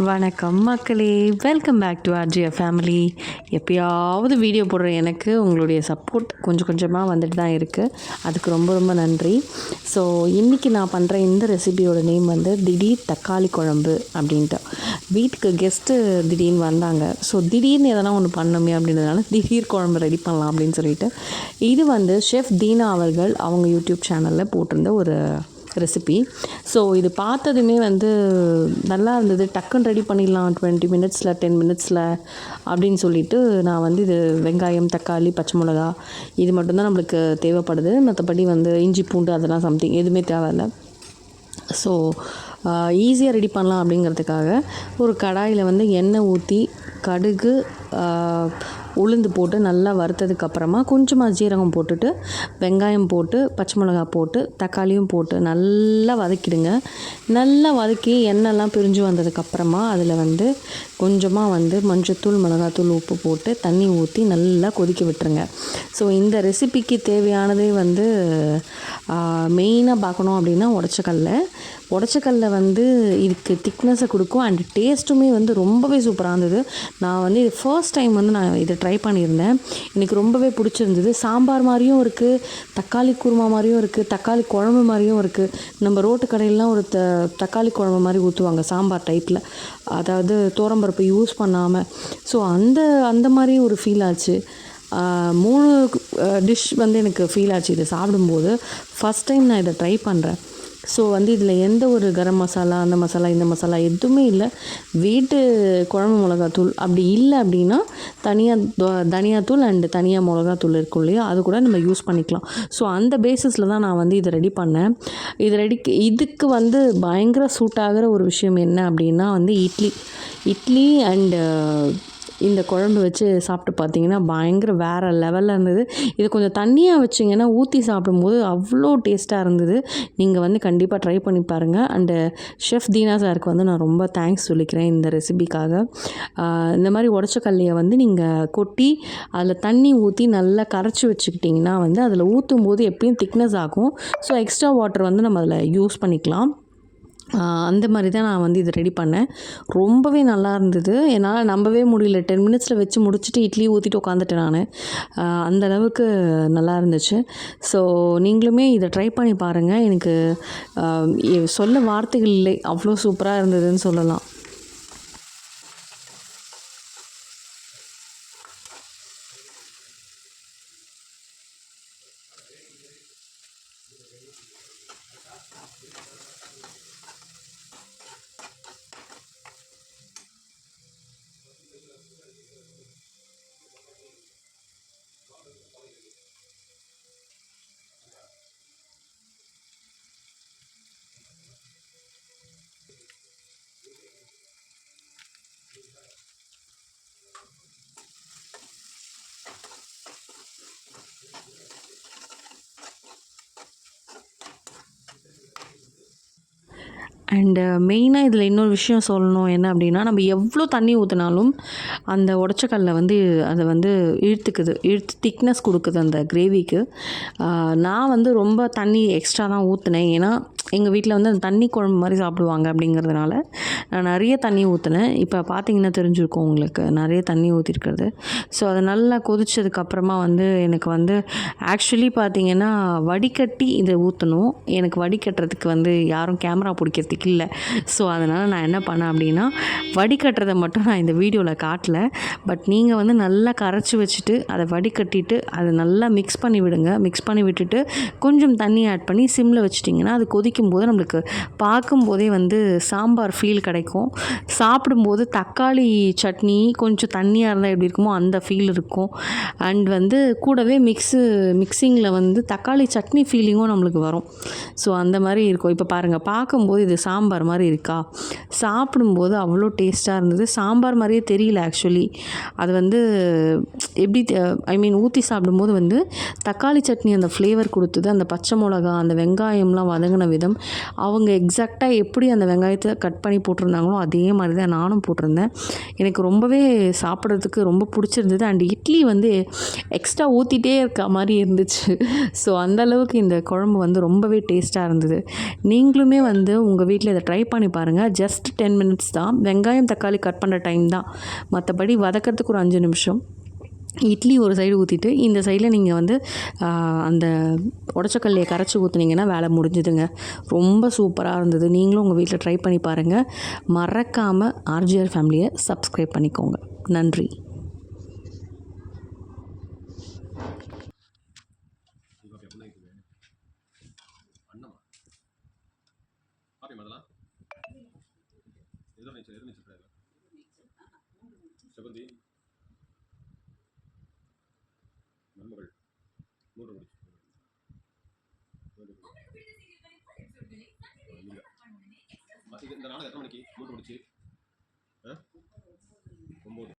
வணக்கம் மக்களே, welcome back to ஆர்ஜியா family. எப்பயாவது வீடியோ போடுற எனக்கு உங்களுடைய சப்போர்ட் கொஞ்சம் கொஞ்சமாக வந்துட்டு தான் இருக்குது. அதுக்கு ரொம்ப ரொம்ப நன்றி. ஸோ இன்றைக்கி நான் பண்ணுற இந்த ரெசிபியோட நேம் வந்து திடீர் தக்காளி குழம்பு அப்படின்ட்டு. வீட்டுக்கு கெஸ்ட்டு திடீர்னு வந்தாங்க. ஸோ திடீர்னு எதனா ஒன்று பண்ணணுமே அப்படின்றதுனால திடீர் குழம்பு ரெடி பண்ணலாம் அப்படின்னு சொல்லிட்டு இது வந்து ஷெஃப் தீனா அவர்கள் அவங்க யூடியூப் சேனலில் போட்டிருந்த ஒரு ரெசிபி. ஸோ இது பார்த்ததுமே வந்து நல்லா இருந்தது. டக்குன்னு ரெடி பண்ணிடலாம் 20 மினிட்ஸில் 10 மினிட்ஸில் அப்படின்னு சொல்லிட்டு நான் வந்து இது வெங்காயம், தக்காளி, பச்சை மிளகா இது மட்டும்தான் நம்மளுக்கு தேவைப்படுது. மற்றபடி வந்து இஞ்சி பூண்டு அதெல்லாம் சம்திங் எதுவுமே தேவையில்லை. ஸோ ஈஸியாக ரெடி பண்ணலாம் அப்படிங்கிறதுக்காக ஒரு கடாயில் வந்து எண்ணெய் ஊற்றி கடுகு, உளுந்து போட்டு நல்லா வறுத்ததுக்கப்புறமா கொஞ்சமாக ஜீரகம் போட்டுட்டு வெங்காயம் போட்டு பச்சை மிளகா போட்டு தக்காளியும் போட்டு நல்லா வதக்கிடுங்க. நல்லா வதக்கி எண்ணெய்லாம் பிரிஞ்சு வந்ததுக்கப்புறமா அதில் வந்து கொஞ்சமாக வந்து மஞ்சத்தூள், மிளகாத்தூள், உப்பு போட்டு தண்ணி ஊற்றி நல்லா கொதிக்க விட்டுருங்க. ஸோ இந்த ரெசிபிக்கு தேவையானதே வந்து மெயினாக பார்க்கணும் அப்படின்னா உடச்சக்கல்ல வந்து இதுக்கு திக்னஸை கொடுக்கும் அண்ட் டேஸ்ட்டுமே வந்து ரொம்பவே சூப்பராக இருந்தது. நான் வந்து இது ஃபர்ஸ்ட் டைம் வந்து நான் இதை ட்ரை பண்ணியிருந்தேன். எனக்கு ரொம்பவே பிடிச்சிருந்தது. சாம்பார் மாதிரியும் இருக்குது, தக்காளி குருமா மாதிரியும் இருக்குது, தக்காளி குழம்பு மாதிரியும் இருக்குது. நம்ம ரோட்டு கடையிலலாம் ஒரு தக்காளி குழம்பு மாதிரி ஊற்றுவாங்க சாம்பார் டைப்பில், அதாவது துவரம்பருப்பு யூஸ் பண்ணாமல். ஸோ அந்த மாதிரி ஒரு ஃபீல் ஆச்சு. 3 டிஷ் வந்து எனக்கு ஃபீல் ஆச்சு இதை சாப்பிடும்போது. ஃபஸ்ட் டைம் நான் இதை ட்ரை பண்ணுறேன். ஸோ வந்து இதில் எந்த ஒரு கரம் மசாலா, அந்த மசாலா, இந்த மசாலா எதுவுமே இல்லை. வீட்டு குழம்பு மிளகாத்தூள் அப்படி இல்லை அப்படின்னா தனியாக தனியாத்தூள் அண்டு தனியாக மிளகாத்தூள் இருக்கும் இல்லையா, அது கூட நம்ம யூஸ் பண்ணிக்கலாம். ஸோ அந்த பேஸிஸில் தான் நான் வந்து இதை ரெடி பண்ணேன். இதுக்கு வந்து பயங்கர சூட் ஆகிற ஒரு விஷயம் என்ன அப்படின்னா வந்து இட்லி அண்டு இந்த குழம்பு வச்சு சாப்பிட்டு பார்த்தீங்கன்னா பயங்கர வேறு லெவலில் இருந்தது. இது கொஞ்சம் தண்ணியாக வச்சிங்கன்னா ஊற்றி சாப்பிடும்போது அவ்வளோ டேஸ்ட்டாக இருந்தது. நீங்கள் வந்து கண்டிப்பாக ட்ரை பண்ணி பாருங்கள். அண்டு ஷெஃப் தீனா சாருக்கு வந்து நான் ரொம்ப தேங்க்ஸ் சொல்லிக்கிறேன் இந்த ரெசிபிக்காக. இந்த மாதிரி உடச்சக்கல்லையை வந்து நீங்கள் கொட்டி அதில் தண்ணி ஊற்றி நல்லா கரைச்சி வச்சுக்கிட்டிங்கன்னா வந்து அதில் ஊற்றும் போது எப்பயும் திக்னஸ் ஆகும். ஸோ எக்ஸ்ட்ரா வாட்டர் வந்து நம்ம அதில் யூஸ் பண்ணிக்கலாம். அந்த மாதிரி தான் நான் வந்து இதை ரெடி பண்ணேன். ரொம்பவே நல்லா இருந்தது. என்னால் நம்பவே முடியல. 10 மினிட்ஸில் வச்சு முடிச்சுட்டு இட்லி ஊற்றிட்டு உட்காந்துட்டேன் நான். அந்தளவுக்கு நல்லா இருந்துச்சு. ஸோ நீங்களுமே இதை ட்ரை பண்ணி பாருங்கள். எனக்கு சொல்ல வார்த்தைகள் இல்லை, அவ்வளோ சூப்பராக இருந்ததுன்னு சொல்லலாம். அண்டு மெயினாக இதில் இன்னொரு விஷயம் சொல்லணும் என்ன அப்படின்னா, நம்ம எவ்வளோ தண்ணி ஊற்றினாலும் அந்த உடச்சக்கல்ல வந்து அதை வந்து இழுத்து திக்னஸ் கொடுக்குது அந்த கிரேவிக்கு. நான் வந்து ரொம்ப தண்ணி எக்ஸ்ட்ரா தான் ஊற்றினேன். ஏன்னா எங்கள் வீட்டில் வந்து அந்த தண்ணி குழம்பு மாதிரி சாப்பிடுவாங்க அப்படிங்கிறதுனால நான் நிறைய தண்ணி ஊற்றினேன். இப்போ பார்த்தீங்கன்னா தெரிஞ்சிருக்கும் உங்களுக்கு நிறைய தண்ணி ஊற்றிருக்கிறது. ஸோ அது நல்லா கொதிச்சதுக்கப்புறமா வந்து எனக்கு வந்து ஆக்சுவலி பார்த்திங்கன்னா வடிகட்டி இதை ஊற்றணும். எனக்கு வடிகட்டுறதுக்கு வந்து யாரும் கேமரா பிடிக்கிறதுக்கு இல்லை. ஸோ அதனால் நான் என்ன பண்ணேன் அப்படின்னா வடிகட்டுறதை மட்டும் நான் இந்த வீடியோவில் காட்டல. பட் நீங்கள் வந்து நல்லா கரைச்சி வச்சுட்டு அதை வடிகட்டிட்டு அதை நல்லா மிக்ஸ் பண்ணி விடுங்க. மிக்ஸ் பண்ணி விட்டுட்டு கொஞ்சம் தண்ணி ஆட் பண்ணி சிம்மில் வச்சிட்டிங்கன்னா அது கொதிக்கும்போது நம்மளுக்கு பார்க்கும்போதே வந்து சாம்பார் ஃபீல் கிடைக்கும். சாப்பிடும்போது தக்காளி சட்னி கொஞ்சம் தண்ணியாக இருந்தால் எப்படி இருக்குமோ அந்த ஃபீல் இருக்கும். அண்ட் வந்து கூடவே மிக்சிங்கில் வந்து தக்காளி சட்னி ஃபீலிங்கும் நம்மளுக்கு வரும். ஸோ அந்த மாதிரி இருக்கும். இப்போ பாருங்கள், பார்க்கும்போது இது சாம்பார் மாதிரி இருக்கா, சாப்பிடும்போது அவ்வளோ டேஸ்ட்டாக இருந்தது. சாம்பார் மாதிரியே தெரியல ஆக்சுவலி. அது வந்து எப்படி ஊற்றி சாப்பிடும்போது வந்து தக்காளி சட்னி அந்த ஃப்ளேவர் கொடுத்தது. அந்த பச்சை மிளகா, அந்த வெங்காயம்லாம் வதங்கின விதம், அவங்க எக்ஸாக்டாக எப்படி அந்த வெங்காயத்தை கட் பண்ணி போட்டிருந்தாங்களோ அதே மாதிரி தான் நானும் போட்டிருந்தேன். எனக்கு ரொம்பவே சாப்பிட்றதுக்கு ரொம்ப பிடிச்சிருந்தது. அண்ட் இட்லி வந்து எக்ஸ்ட்ரா ஊற்றிட்டே இருக்க மாதிரி இருந்துச்சு. ஸோ அந்தளவுக்கு இந்த குழம்பு வந்து ரொம்பவே டேஸ்ட்டாக இருந்தது. நீங்களுமே வந்து உங்கள் வீட்டில் வீட்டில் இதை ட்ரை பண்ணி பாருங்கள். ஜஸ்ட் 10 மினிட்ஸ் தான். வெங்காயம் தக்காளி கட் பண்ணுற டைம் தான், மற்றபடி வதக்கிறதுக்கு ஒரு 5 நிமிஷம். இட்லி ஒரு சைடு ஊற்றிட்டு இந்த சைடில் நீங்கள் வந்து அந்த உடச்சக்கல்லையை கரைச்சி ஊற்றுனீங்கன்னா வேலை முடிஞ்சுதுங்க. ரொம்ப சூப்பராக இருந்தது. நீங்களும் உங்கள் வீட்டில் ட்ரை பண்ணி பாருங்கள். மறக்காமல் ஆர்ஜிஆர் ஃபேமிலியை சப்ஸ்கிரைப் பண்ணிக்கோங்க. நன்றி. இந்த நாடகம் எத்தனை மணிக்கு மூட்டை முடிச்சு 9